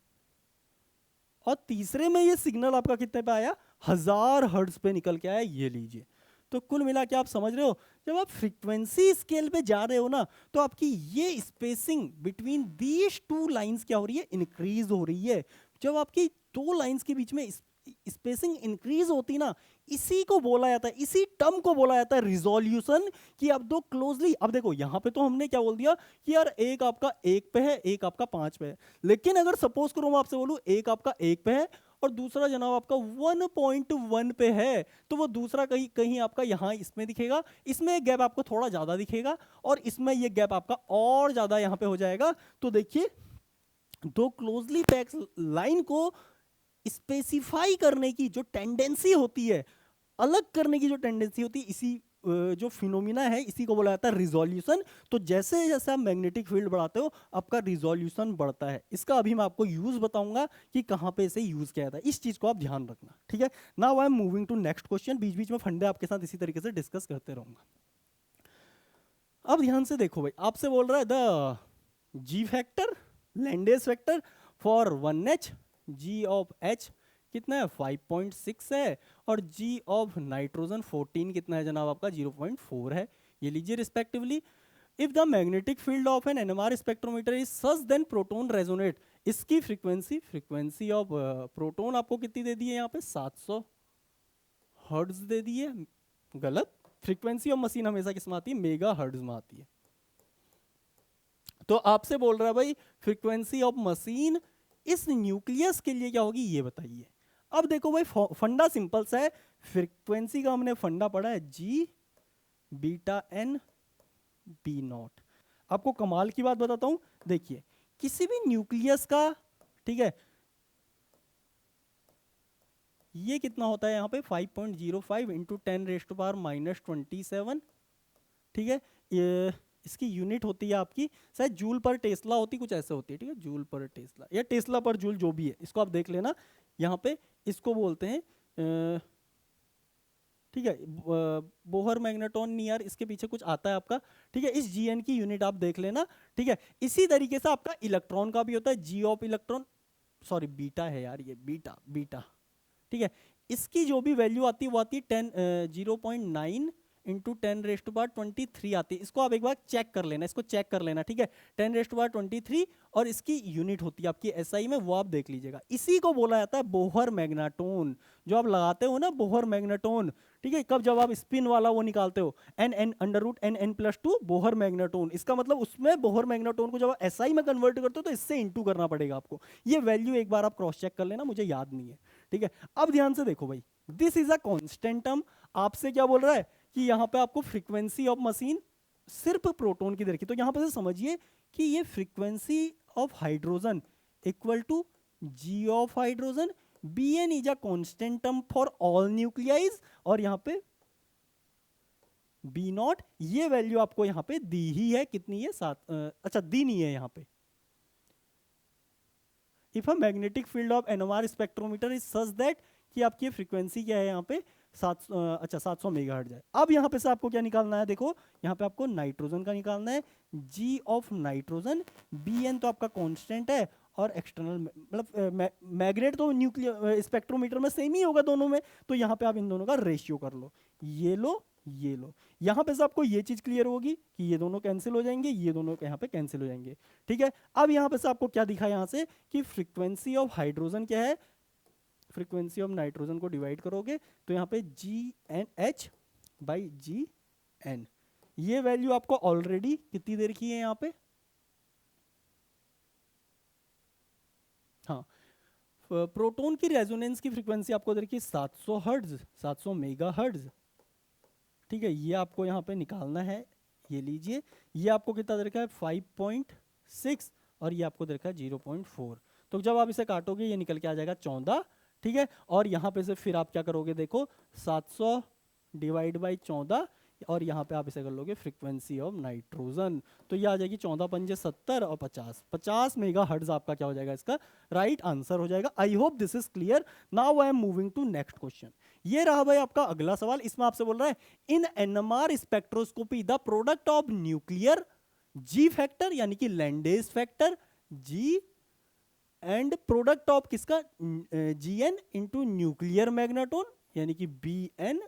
और तीसरे में ये सिग्नल आपका कितने पे आया, 1000 हर्ट्ज पे निकल के आया, ये लीजिए। तो कुल मिला के आप समझ रहे हो, जब आप फ्रीक्वेंसी स्केल पे जा रहे हो ना, तो आपकी ये spacing between these two lines क्या हो रही है, इंक्रीज हो रही है। जब आपकी दो लाइंस के बीच में स्पेसिंग इंक्रीज होती ना, इसी को बोला जाता है, इसी टर्म को बोला जाता है रिजोल्यूशन। कि अब दो क्लोजली, अब देखो यहाँ पे तो हमने क्या बोल दिया कि यार एक आपका 1 पे है, एक आपका 5 पे है। लेकिन अगर सपोज करो मैं आपसे बोलूं एक आपका 1 पे है और दूसरा जनाब आपका 1.1 पे है, तो वो दूसरा कहीं कहीं आपका यहाँ इसमें दिखेगा, इसमें गैप आपको थोड़ा ज्यादा दिखेगा, और इसमें ये गैप आपका और ज्यादा यहाँ पे हो जाएगा। तो देखिए दो क्लोजली पैक्ड लाइन को स्पेसिफाई करने की जो टेंडेंसी होती है, अलग करने की जो टेंडेंसी होती है, इसी जो फिनोमिना है इसी को बोला जाता है रिजोल्यूशन। तो जैसे जैसे आप मैग्नेटिक फील्ड बढ़ाते हो आपका रिजोल्यूशन बढ़ता है। इसका अभी मैं आपको यूज बताऊंगा कि कहाँ पे इसे यूज किया जाता है, इस चीज को आप ध्यान रखना, ठीक है। Now I am moving to next question. बीच बीच में फंडे आपके साथ इसी तरीके से डिस्कस करते रहूंगा। अब ध्यान से देखो भाई, आपसे बोल रहा है the G factor, Lande's factor for 1H, G of H कितना है 5.6 है, और जी ऑफ नाइट्रोजन 14 कितना है जनाब आपका 0.4 है, ये लीजिए respectively. If the magnetic field of an NMR spectrometer is such then proton resonate, इसकी फ्रीक्वेंसी ऑफ प्रोटोन आपको कितनी दे दी है यहाँ पे 700 हर्ट्ज दे दी है। गलत, फ्रीक्वेंसी ऑफ मशीन हमेशा किस में आती है, मेगा हर्ट्ज में आती है। तो आपसे बोल रहा है भाई फ्रीक्वेंसी ऑफ मशीन इस न्यूक्लियस के लिए क्या होगी ये बताइए। अब देखो भाई फंडा सिंपल सा है, फ्रीक्वेंसी का हमने फंडा पढ़ा है जी बीटा एन बी नॉट। आपको कमाल की बात बताता हूं, देखिए किसी भी न्यूक्लियस का, ठीक है, ये कितना होता है यहाँ पे 5.05 इंटू 10⁻⁻27, ठीक है। ये इसकी यूनिट होती है आपकी शायद जूल पर टेस्ला होती, कुछ ऐसे होती है, ठीक है, जूल पर टेस्ला या टेस्ला पर जूल, जो भी है, इसको आप देख लेना। यहाँ पे इसको बोलते हैं ठीक है, बोहर मैग्नेटॉन नियर, इसके पीछे कुछ आता है आपका, ठीक है। इस जीएन की यूनिट आप देख लेना, ठीक है। इसी तरीके से आपका इलेक्ट्रॉन का भी होता है, जी ऑफ इलेक्ट्रॉन, सॉरी बीटा है यार, ये बीटा बीटा, ठीक है। इसकी जो भी वैल्यू आती है वो आती है 0.9 इंटू 10⁻23 आती है। इसको आप एक बार चेक कर लेना, इसको चेक कर लेना, ठीक है। 10⁻23 और इसकी यूनिट होती है आपकी एसआई में, वो आप देख लीजिएगा। इसी को बोला जाता है बोहर मैग्नेटोन, जो आप लगाते हो ना बोहर मैग्नेटोन, ठीक है। कब, जब आप स्पिन वाला वो निकालते हो n/n+2 बोहर मैग्नेटोन, इसका मतलब उसमें बोहर मैग्नेटोन को जब आप एसआई में कन्वर्ट करते हो तो इससे इंटू करना पड़ेगा आपको। ये वैल्यू एक बार आप क्रॉस चेक कर लेना, मुझे याद नहीं है, ठीक है। अब ध्यान से देखो भाई, this is a constant term. आपसे क्या बोल रहा है कि यहाँ पे आपको फ्रीक्वेंसी ऑफ मशीन सिर्फ प्रोटॉन की दे रखी, तो यहाँ पे से समझिए कि ये frequency of hydrogen equal to G of hydrogen, Bn is a constant term for all nuclei, और यहाँ पे बी नॉट, ये वैल्यू आपको यहाँ पे दी ही है, कितनी है 7, अच्छा दी नहीं है यहाँ पे। If a magnetic field of NOR spectrometer is such that, कि आपकी फ्रीक्वेंसी क्या है यहाँ पे 700 मेगाहर्ट्ज है। अब यहाँ पे से आपको क्या निकालना है, देखो यहाँ पे आपको नाइट्रोजन का निकालना है, जी ऑफ नाइट्रोजन, Bn तो आपका कांस्टेंट है, और एक्सटर्नल मतलब मैग्नेट तो न्यूक्लियर स्पेक्ट्रोमीटर में सेम ही होगा दोनों में, तो यहाँ पे आप इन दोनों का रेशियो कर लो, ये लो ये लो। यहाँ पे से आपको ये चीज क्लियर होगी कि ये दोनों कैंसिल हो जाएंगे, ये दोनों यहाँ पे कैंसिल हो जाएंगे, ठीक है। अब यहाँ पे से आपको क्या दिखा यहाँ से कि फ्रीक्वेंसी ऑफ हाइड्रोजन क्या है, फ्रीक्वेंसी ऑफ नाइट्रोजन को डिवाइड करोगे तो यहाँ पे GNH/GN, ये वैल्यू आपको ऑलरेडी कितनी दे रखी है यहाँ पे, हाँ, प्रोटॉन की रेजोनेंस की फ्रीक्वेंसी आपको दे रखी है 700 हर्ट्ज, 700 मेगा हर्ट्ज, ठीक है। ये आपको यहाँ पे निकालना है, ये लीजिए, ये आपको कितना दे रखा है 5.6, और ये आपको दे रखा है 0.4, तो जब आप इसे काटोगे ये निकल के आ जाएगा 14, ठीक है। और यहाँ पे से फिर आप क्या करोगे, देखो 700 डिवाइड बाई 14, और यहाँ पे आप इसे कर लोगे फ्रीक्वेंसी ऑफ नाइट्रोजन, तो ये आ जाएगी 14×5 = 70 और 50 मेगा हर्ट्ज आपका क्या हो जाएगा, इसका राइट आंसर हो जाएगा। I hope this is clear. Now I am moving to next question. ये रहा भाई आपका अगला सवाल, इसमें आपसे बोल रहा है in NMR spectroscopy the product of nuclear G factor, यानी कि Lande's factor G, and product of किसका Gn इंटू न्यूक्लियर मैग्नेटोन, यानी कि Bn,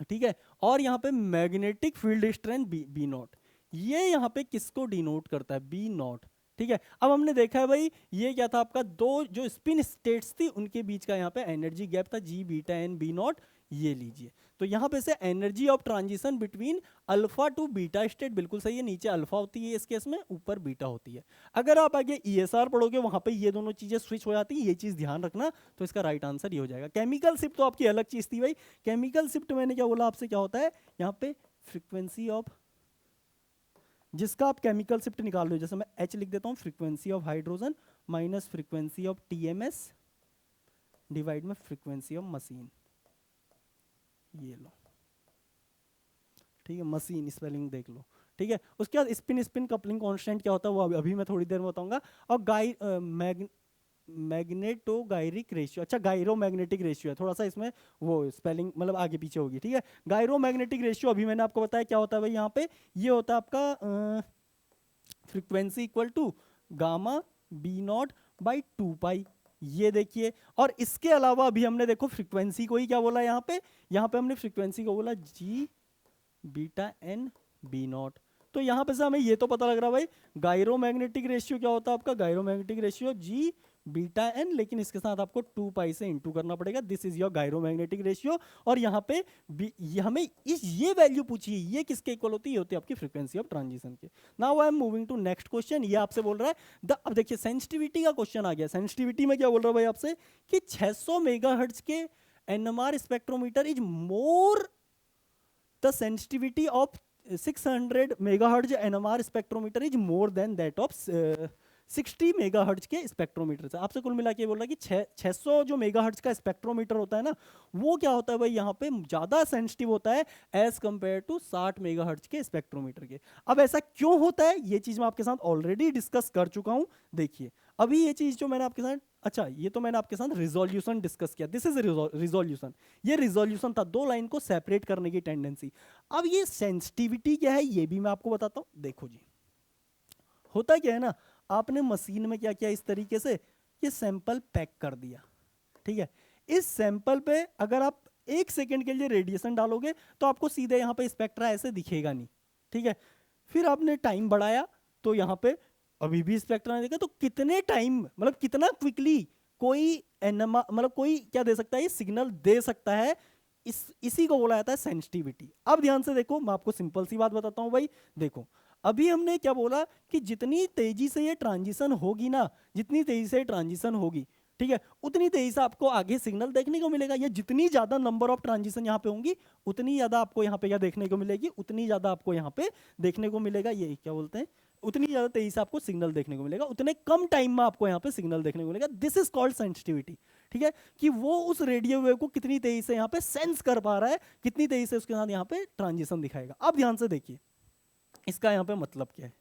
ठीक है। और यहाँ पे magnetic field strength B naught, ये यहाँ पे किसको डिनोट करता है, बी नॉट, ठीक है। अब हमने देखा है भाई ये क्या था आपका, दो जो स्पिन स्टेट्स थी उनके बीच का यहाँ पे एनर्जी गैप था, G beta N B naught, ये लीजिए। तो यहाँ पे से energy of transition between alpha to beta state, बिल्कुल सही है, नीचे अल्फा होती है इस केस में, ऊपर बीटा होती है। अगर आप आगे ESR पढ़ोगे वहां पे ये दोनों चीजें स्विच हो जाती है, ये चीज ध्यान रखना, तो इसका राइट आंसर ये हो जाएगा। केमिकल शिफ्ट तो आपकी अलग चीज थी भाई, केमिकल शिफ्ट मैंने क्या बोला आपसे, क्या होता है यहाँ पे फ्रीक्वेंसी ऑफ, जिसका आप केमिकल शिफ्ट निकाल लो, जैसे मैं H लिख देता हूँ, frequency of hydrogen minus frequency of TMS divide में फ्रीक्वेंसी ऑफ मशीन, ये लो, ठीक है, मशीन स्पेलिंग देख लो, ठीक है। उसके बाद स्पिन स्पिन कपलिंग कांस्टेंट क्या होता है वो अभी मैं थोड़ी देर में बताऊंगा। और मैग्नेटोगायरिक रेशियो, अच्छा गायरोमैग्नेटिक रेशियो है, थोड़ा सा इसमें वो स्पेलिंग मतलब आगे पीछे होगी, ठीक है। गायरोमैग्नेटिक रेशियो अभी मैंने आपको बताया क्या होता है भाई, यहाँ पे ये होता है आपका frequency equal to gamma B naught by 2 pi, ये देखिए। और इसके अलावा अभी हमने देखो फ्रीक्वेंसी को ही क्या बोला यहाँ पे हमने फ्रीक्वेंसी को बोला G beta N B naught, तो यहाँ पे से हमें ये तो पता लग रहा है भाई, गायरोमैग्नेटिक रेशियो क्या होता है आपका, गायरोमैग्नेटिक रेशियो जी बीटा एन, लेकिन इसके साथ आपको 2 पाई से इंटू करना पड़ेगा। This is your gyromagnetic ratio. और यहाँ पे हमें ये वैल्यू पूछी है, ये किसके इक्वल होती है, ये होती है आपकी फ्रीक्वेंसी ऑफ ट्रांजिशन के। Now I am moving to next question. ये आपसे बोल रहा है अब देखिए सेंसिटिविटी का क्वेश्चन आ गया। सेंसिटिविटी में क्या बोल रहा है भाई आपसे कि 600 मेगाहर्ट्ज के NMR spectrometer is more the sensitivity of 600 megahertz NMR spectrometer is more than that of 60 megahertz के स्पेक्ट्रोमीटर से। आपसे कुल मिला के बोल रहा है कि 600 जो मेगाहर्ट्ज का स्पेक्ट्रोमीटर होता है ना, वो क्या होता है भाई यहाँ पे ज़्यादा सेंसिटिव होता है एज कंपेयर टू 60 मेगाहर्ट्ज के स्पेक्ट्रोमीटर के। अब ऐसा क्यों होता है, ये चीज़ मैं आपके साथ ऑलरेडी डिस्कस कर चुका हूँ। देखिए अभी ये चीज़ जो मैंने आपके साथ, अच्छा ये तो मैंने आपके साथ रिजोल्यूशन डिस्कस किया, दिस इज रिजोल्यूशन। ये रिजोल्यूशन था, दो लाइन को सेपरेट करने की टेंडेंसी। अब ये सेंसिटिविटी क्या है ये भी मैं आपको बताता हूँ। देखो जी, होता क्या है ना, आपने मशीन में क्या किया, इस तरीके से ये सैंपल पैक कर दिया, ठीक है। इस सैंपल पे अगर आप 1 सेकेंड के लिए रेडिएशन डालोगे तो आपको सीधे यहाँ पे स्पेक्ट्रा ऐसे दिखेगा नहीं, ठीक है। फिर आपने टाइम बढ़ाया तो यहाँ पे अभी भी स्पेक्ट्रा नहीं दिखा। तो कितने टाइम, मतलब कितना क्विकली कोई एनएमआर, मतलब कोई क्या दे सकता है, ये सिग्नल दे सकता है, इसी को बोला जाता है सेंसिटिविटी। अब ध्यान से देखो, मैं आपको सिंपल सी बात बताता हूँ भाई। देखो अभी हमने क्या बोला कि जितनी तेजी से ये ट्रांजिशन होगी ना, जितनी तेजी से ट्रांजिशन होगी, ठीक है, उतनी तेजी से आपको आगे सिग्नल देखने को मिलेगा। या जितनी ज्यादा नंबर ऑफ ट्रांजिशन यहाँ पे होंगी, उतनी ज्यादा आपको यहाँ पे क्या देखने को मिलेगी, उतनी ज्यादा आपको यहाँ पे देखने को मिलेगा, ये क्या बोलते हैं, उतनी ज्यादा तेजी से आपको सिग्नल देखने को मिलेगा, उतने कम टाइम में आपको यहाँ पे सिग्नल देखने को मिलेगा। दिस इज कॉल्ड सेंसिटिविटी, ठीक है, कि वो उस रेडियो वेव को कितनी तेजी से यहाँ पे सेंस कर पा रहा है, कितनी तेजी से उसके साथ यहाँ पे ट्रांजिशन दिखाएगा। अब ध्यान से देखिए इसका यहाँ पे मतलब क्या है।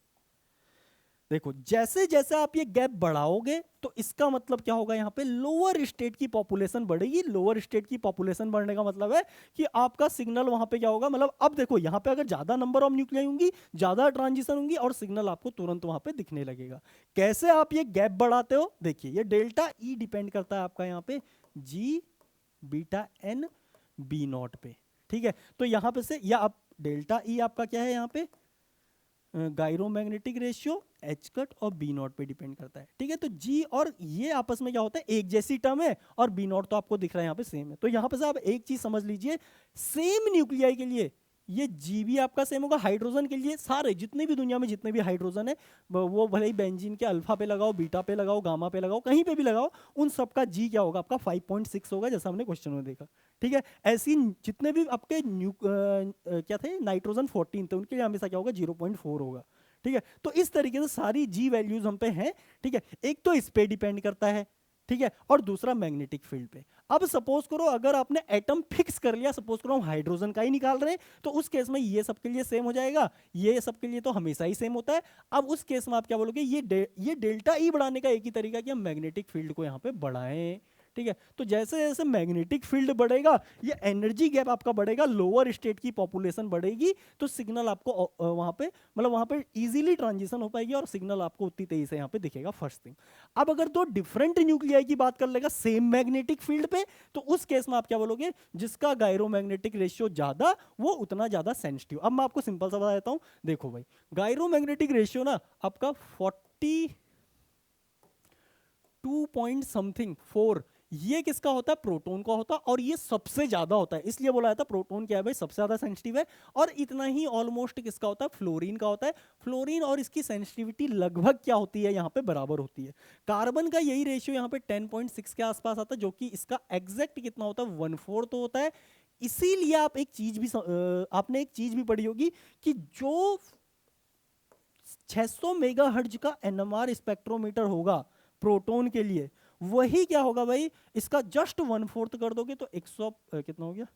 देखो जैसे जैसे आप ये गैप बढ़ाओगे तो इसका मतलब क्या होगा, यहाँ पे लोअर स्टेट की पॉपुलेशन बढ़ेगी। लोअर स्टेट की पॉपुलेशन बढ़ने का मतलब है कि आपका सिग्नल वहां पे क्या होगा, मतलब अब देखो यहाँ पे अगर ज्यादा नंबर ऑफ न्यूक्लियाई होंगी, ज्यादा ट्रांजिशन होंगी और सिग्नल आपको तुरंत वहां पे दिखने लगेगा। कैसे आप ये गैप बढ़ाते हो, देखिए ये डेल्टा ई डिपेंड करता है आपका यहाँ पे जी बीटा एन बी नॉट पे, ठीक है। तो यहाँ पे से या आप डेल्टा ई आपका क्या है यहाँ पे गायरोमैग्नेटिक रेशियो एच कट और बी नॉट पे डिपेंड करता है, ठीक है। तो जी और ये आपस में क्या होता है, एक जैसी टर्म है, और बी नॉट तो आपको दिख रहा है यहाँ पे सेम है। तो यहाँ पे से आप एक चीज समझ लीजिए, सेम न्यूक्लियाई के लिए ये जी भी आपका सेम होगा। हाइड्रोजन के लिए सारे जितने भी दुनिया में जितने भी हाइड्रोजन है, वो भले ही बेंजीन के अल्फा पे लगाओ, बीटा पे लगाओ, गामा पे लगाओ, कहीं पे भी लगाओ, उन सबका जी क्या होगा आपका 5.6 होगा, जैसा हमने क्वेश्चन में देखा, ठीक है। ऐसी जितने भी आपके क्या थे नाइट्रोजन 14 थे, उनके लिए हमेशा क्या होगा 0.4 होगा, ठीक है। तो इस तरीके से सारी जी वैल्यूज हम पे हैं, ठीक है। एक तो इस पे डिपेंड करता है, ठीक है, और दूसरा मैग्नेटिक फील्ड पे। अब सपोज करो अगर आपने एटम फिक्स कर लिया, सपोज करो हम हाइड्रोजन का ही निकाल रहे हैं, तो उस केस में ये सबके लिए सेम हो जाएगा, ये सबके लिए तो हमेशा ही सेम होता है। अब उस केस में आप क्या बोलोगे, ये डेल्टा ई बढ़ाने का एक ही तरीका कि हम मैग्नेटिक फील्ड को यहाँ पे बढ़ाएं, ठीक है। तो जैसे जैसे मैग्नेटिक फील्ड बढ़ेगा, ये एनर्जी गैप आपका बढ़ेगा, लोअर स्टेट की पॉपुलेशन बढ़ेगी, तो सिग्नल आपको वहां पे मतलब वहां पे इजीली ट्रांजिशन हो पाएगी और सिग्नल आपको उतनी तेजी से यहाँ पे दिखेगा, फर्स्ट थिंग। अब अगर दो डिफरेंट न्यूक्लियाई की बात कर लेगा सेम मैग्नेटिक फील्ड पे, तो उस केस में आप क्या बोलोगे, जिसका गायरोमैग्नेटिक रेशियो ज्यादा वो उतना ज्यादा सेंसिटिव। अब मैं आपको सिंपल सा बता देता हूं, देखो भाई गायरोमैग्नेटिक रेशियो ना आपका 42 पॉइंट समथिंग 4, ये किसका होता है, प्रोटॉन का होता है, और ये सबसे ज्यादा होता है, इसलिए बोला जाता है प्रोटॉन क्या है भाई सबसे ज्यादा सेंसिटिव है। और इतना ही ऑलमोस्ट किसका होता है, फ्लोरीन का होता है। फ्लोरीन और इसकी सेंसिटिविटी लगभग क्या होती है यहाँ पे बराबर होती है। कार्बन का यही रेशियो यहाँ पे 10.6 के आसपास आता है, जो कि इसका एग्जैक्ट कितना होता है 1/4 तो होता है। इसीलिए आप एक चीज भी आपने एक चीज भी पढ़ी होगी कि जो 600 मेगाहर्ट्ज का एनएमआर स्पेक्ट्रोमीटर होगा प्रोटॉन के लिए, वही क्या होगा भाई, इसका जस्ट 1/4 कर दोगे तो 100 कितना हो गया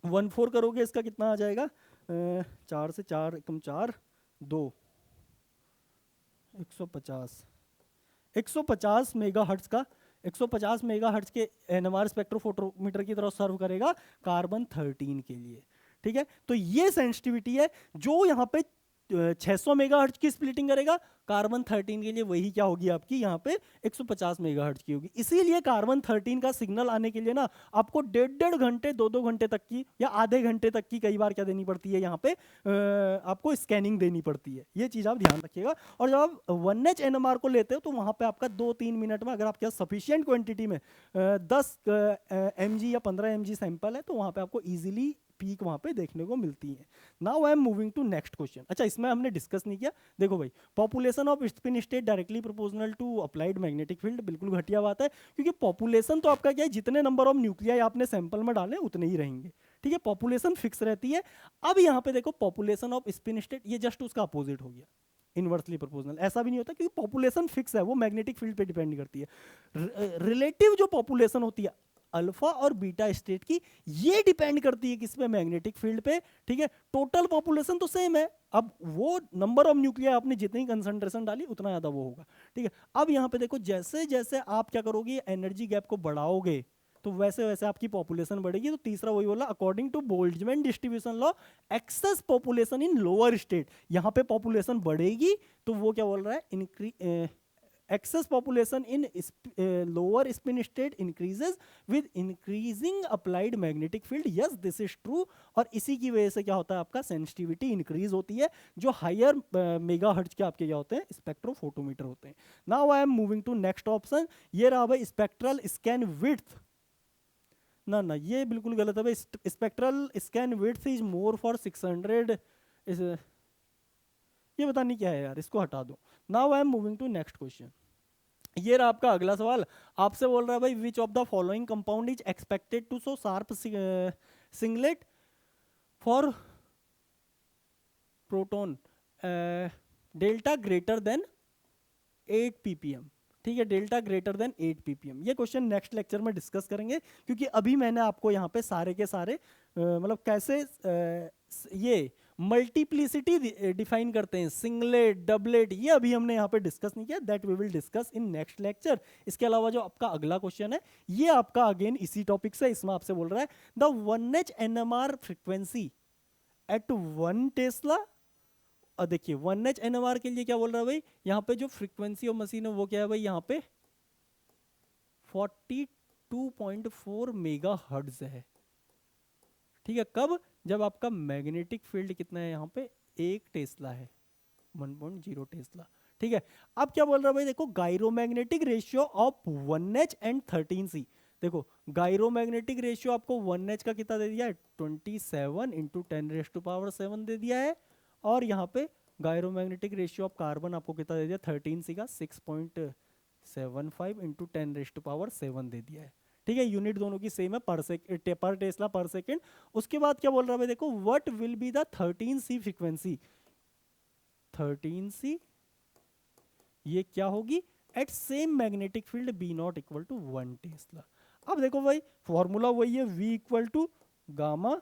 1/4 करोगे इसका कितना आ जाएगा, 4 से 4 एकम 4 2 150 मेगाहर्ट्ज का 150 मेगाहर्ट्ज के एनएमआर स्पेक्ट्रोफोटोमीटर की तरह सर्व करेगा कार्बन 13 के लिए, ठीक है। तो ये सेंसिटिविटी है जो यहाँ पे 600 मेगाहर्ट्ज की स्प्लिटिंग करेगा, कार्बन 13 के लिए वही क्या होगी आपकी यहाँ पे 150 मेगाहर्ट्ज की होगी। इसीलिए कार्बन 13 का सिग्नल आने के लिए ना आपको 1.5 घंटे 2-2 घंटे तक की या आधे घंटे तक की कई बार क्या देनी पड़ती है यहाँ पे आपको स्कैनिंग देनी पड़ती है। ये चीज़ आप ध्यान रखिएगा। और जब आप 1H NMR को लेते हो तो वहाँ पे आपका 2-3 मिनट में, अगर आपके पास सफिशियंट क्वांटिटी में 10 mg या 15 mg सैंपल है तो वहाँ पे आपको ईजिली पीक वहाँ पे देखने को मिलती है। Now I am moving to next question. अच्छा, इसमें हमने डिस्कस नहीं किया। देखो भाई, population of spin state directly proportional to applied magnetic field, बिल्कुल घटिया बात है, क्योंकि पॉपुलेशन तो आपका क्या है, जितने नंबर ऑफ न्यूक्लियाई आपने सैंपल में डाले उतने ही रहेंगे। ठीक है, पॉपुलेशन फिक्स रहती है। अब यहाँ पे देखो पॉपुलेशन ऑफ स्पिन स्टेट, ये जस्ट उसका अपोजिट हो गया, इनवर्सली प्रोपोर्शनल। ऐसा भी नहीं होता क्योंकि पॉपुलेशन फिक्स है, वो मैग्नेटिक फील्ड पे डिपेंड करती है। रिलेटिव जो पॉपुलेशन होती है अल्फा और बीटा स्टेट की, ये डिपेंड करती है किस पे, मैग्नेटिक फील्ड पे। ठीक है, टोटल पॉपुलेशन तो सेम है, अब वो नंबर ऑफ न्यूक्लिया आपने जितनी कंसंट्रेशन डाली उतना ज्यादा वो होगा। ठीक है, अब यहाँ पे देखो जैसे जैसे आप क्या करोगे, एनर्जी गैप को बढ़ाओगे तो वैसे वैसे आपकी पॉपुलेशन बढ़ेगी। तो तीसरा वही बोला, according to Boltzmann distribution law, excess population in lower state, यहाँ पे पॉपुलेशन बढ़ेगी तो वो क्या बोल रहा है, excess population in lower spin state increases with increasing applied magnetic field. yes, this is true। और इसी की वजह से क्या होता है, आपका सेंसिटिविटी इंक्रीज होती है, जो हायर मेगाहर्ट्ज के आपके क्या होते हैं, स्पेक्ट्रोफोटोमीटर होते हैं। Now I am moving to next option. ये रहा भाई स्पेक्ट्रल स्कैन विड्थ। ना ना, ये बिल्कुल गलत है भाई। Spectral scan width is more for 600 इस, ये पता नहीं क्या है यार, इसको हटा दो। Now I am moving to next question. ये रहा आपका अगला सवाल। आपसे बोल रहा है भाई, which of the following compound is expected to show sharp singlet for proton delta greater than 8 ppm। ठीक है, डेल्टा ग्रेटर देन 8 ppm। ये क्वेश्चन नेक्स्ट लेक्चर में डिस्कस करेंगे, क्योंकि अभी मैंने आपको यहाँ पे सारे के सारे मतलब कैसे ये मल्टीप्लिसिटी डिफाइन करते हैं, सिंगलेट डबलेट, ये अभी हमने यहाँ पे डिस्कस नहीं किया। That we will discuss in next lecture. इसके अलावा जो आपका अगला क्वेश्चन है, ये आपका अगेन इसी टॉपिक से, इसमें आपसे बोल रहा है the 1H NMR frequency at 1 tesla. और देखिए 1H NMR के लिए क्या बोल रहा है भाई, यहाँ पे जो फ्रीक्वेंसी ऑफ मशीन है वो क्या है भाई, यहाँ पे 42.4 मेगा हर्ट्ज है। ठीक है, कब, जब आपका मैग्नेटिक फील्ड कितना है, यहाँ पे 1 टेस्ला है, 1.0 टेस्ला। ठीक है, अब क्या बोल रहा है भाई, देखो gyromagnetic ratio of 1H and 13C। देखो गायरोमैग्नेटिक रेशियो आपको 1H का कितना दे दिया है, 27 इंटू 10⁻⁷ दे दिया है। और यहाँ पे गायरोमैग्नेटिक रेशियो ऑफ कार्बन आपको कितना दे दिया, 13C का 6.75 इंटू 10⁻⁷ दे दिया है। ठीक है, यूनिट दोनों की सेम है, पर टेस्ला पर सेकेंड। उसके बाद क्या बोल रहा है भाई, देखो what will be the 13C frequency. 13C ये क्या होगी, at same magnetic field B naught equal to 1 tesla. अब देखो भाई फॉर्मूला वही है, V equal to gamma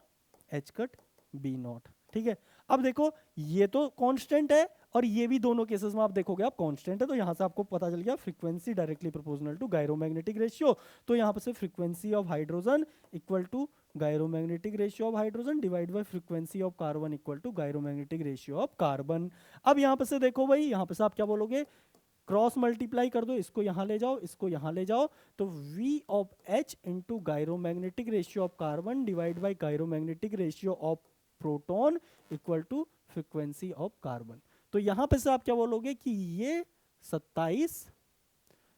H cut B naught. ठीक है, अब देखो ये तो कांस्टेंट है और ये भी, दोनों केसेस में आप देखोगे आप कांस्टेंट है, तो यहाँ से आपको पता चल गया frequency directly proportional to gyromagnetic ratio. तो यहाँ पे से frequency of hydrogen equal to gyromagnetic ratio of hydrogen divide by frequency of carbon equal to gyromagnetic ratio of carbon. अब यहाँ पे से देखो भाई, यहाँ पे से आप क्या बोलोगे, क्रॉस मल्टीप्लाई कर दो, इसको यहाँ ले जाओ, इसको यहाँ ले जाओ, तो V of H into gyromagnetic ratio of carbon divide by gyromagnetic ratio of proton equal to frequency of carbon. तो यहाँ पे से आप क्या बोलोगे कि ये 27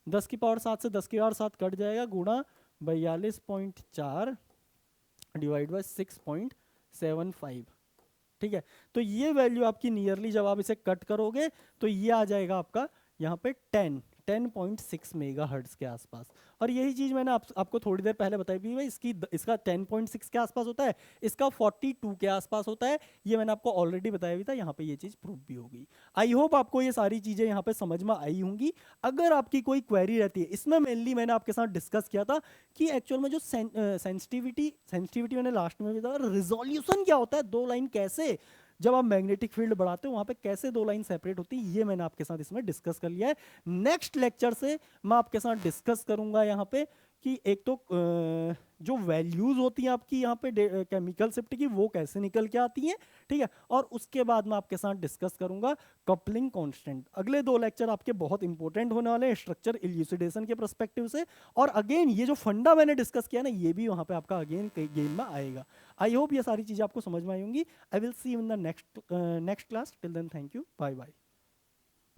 10⁻⁷ से 10⁻⁷ कट जाएगा, गुणा 42.4 डिवाइड बाई 6.75। ठीक है, तो ये वैल्यू आपकी नियरली जब आप इसे कट करोगे तो ये आ जाएगा आपका यहाँ पे 10.6 मेगाहर्ट्ज के आसपास। और यही चीज मैंने आपको थोड़ी देर पहले बताई भी भाई, इसका 10.6 के आसपास होता है, इसका 42 के आसपास होता है। ये मैंने आपको ऑलरेडी बताया भी था, यहाँ पे ये चीज प्रूव भी हो गई। आई होप आपको ये सारी चीजें यहाँ पे समझ में आई होंगी। अगर आपकी कोई क्वेरी रहती है, इसमें मेनली मैंने आपके साथ डिस्कस किया था कि एक्चुअल में जो सेंसिटिविटी मैंने लास्ट में भी था, रिजोल्यूशन क्या होता है, 2 लाइन कैसे जब आप मैग्नेटिक फील्ड बढ़ाते हो वहां पे कैसे 2 लाइन सेपरेट होती है, ये मैंने आपके साथ इसमें डिस्कस कर लिया है। नेक्स्ट लेक्चर से मैं आपके साथ डिस्कस करूंगा यहाँ पे कि एक तो जो वैल्यूज होती हैं आपकी यहाँ पे केमिकल शिफ्ट की वो कैसे निकल के आती हैं, ठीक है। और उसके बाद मैं आपके साथ डिस्कस करूंगा कपलिंग कांस्टेंट। अगले 2 लेक्चर आपके बहुत इंपॉर्टेंट होने वाले हैं स्ट्रक्चर इल्यूसिडेशन के परस्पेक्टिव से। और अगेन ये जो फंडा मैंने डिस्कस किया ना, ये भी वहाँ पे आपका अगेन गेम में आएगा। आई होप ये सारी चीज़ें आपको समझ में आई होंगी। I will see you in the next class. Till then thank you, bye bye.